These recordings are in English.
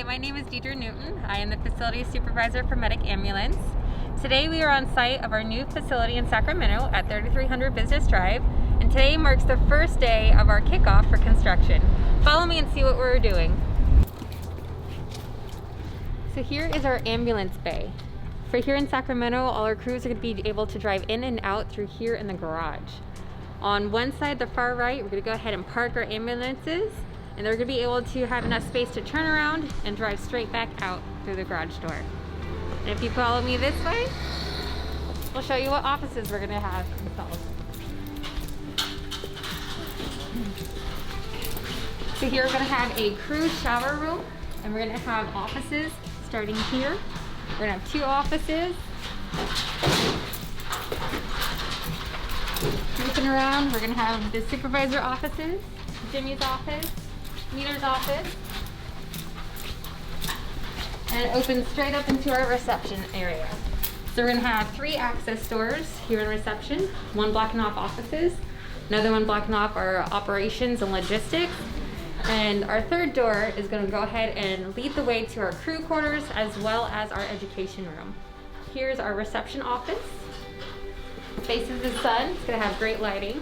my name is Deidre Newton. I am the Facility Supervisor for Medic Ambulance. Today we are on site of our new facility in Sacramento at 3300 Business Drive, and today marks the first day of our kickoff for construction. Follow me and see what we're doing. So here is our ambulance bay. For here in Sacramento, all our crews are going to be able to drive in and out through here in the garage. On one side, the far right, we're going to go ahead and park our ambulances, and they're going to be able to have enough space to turn around and drive straight back out through the garage door. And if you follow me this way, we'll show you what offices we're going to have installed. So here we're going to have a crew shower room, and we're going to have offices starting here. We're going to have 2 offices. Looking around, we're going to have the supervisor offices, Jimmy's office, Meter's office, and it opens straight up into our reception area. So we're going to have 3 access doors here in reception, 1 blocking off offices, another 1 blocking off our operations and logistics, and our 3rd door is going to go ahead and lead the way to our crew quarters as well as our education room. Here's our reception office. It faces the sun. It's going to have great lighting.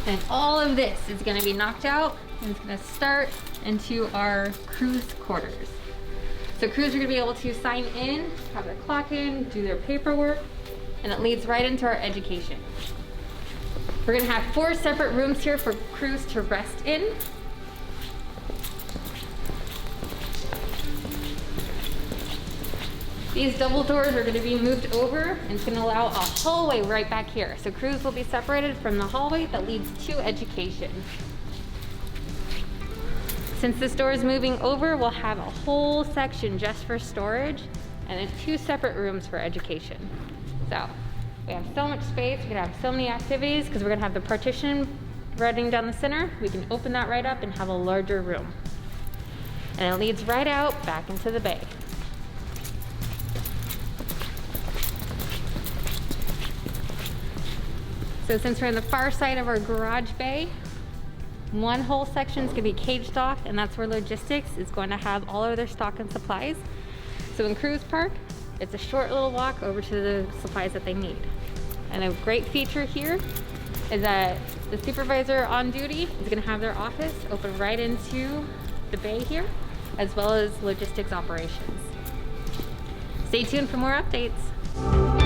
And all of this is going to be knocked out and it's going to start into our crew's quarters. So crews are going to be able to sign in, have their clock in, do their paperwork, and it leads right into our education. We're going to have 4 separate rooms here for crews to rest in. These double doors are going to be moved over, and it's going to allow a hallway right back here. So crews will be separated from the hallway that leads to education. Since this door is moving over, we'll have a whole section just for storage, and then 2 separate rooms for education. So we have so much space, we're going to have so many activities because we're going to have the partition running down the center. We can open that right up and have a larger room. And it leads right out back into the bay. So since we're in the far side of our garage bay, one whole section is going to be caged off, and that's where logistics is going to have all of their stock and supplies. So in crews park, it's a short little walk over to the supplies that they need. And a great feature here is that the supervisor on duty is going to have their office open right into the bay here, as well as logistics operations. Stay tuned for more updates.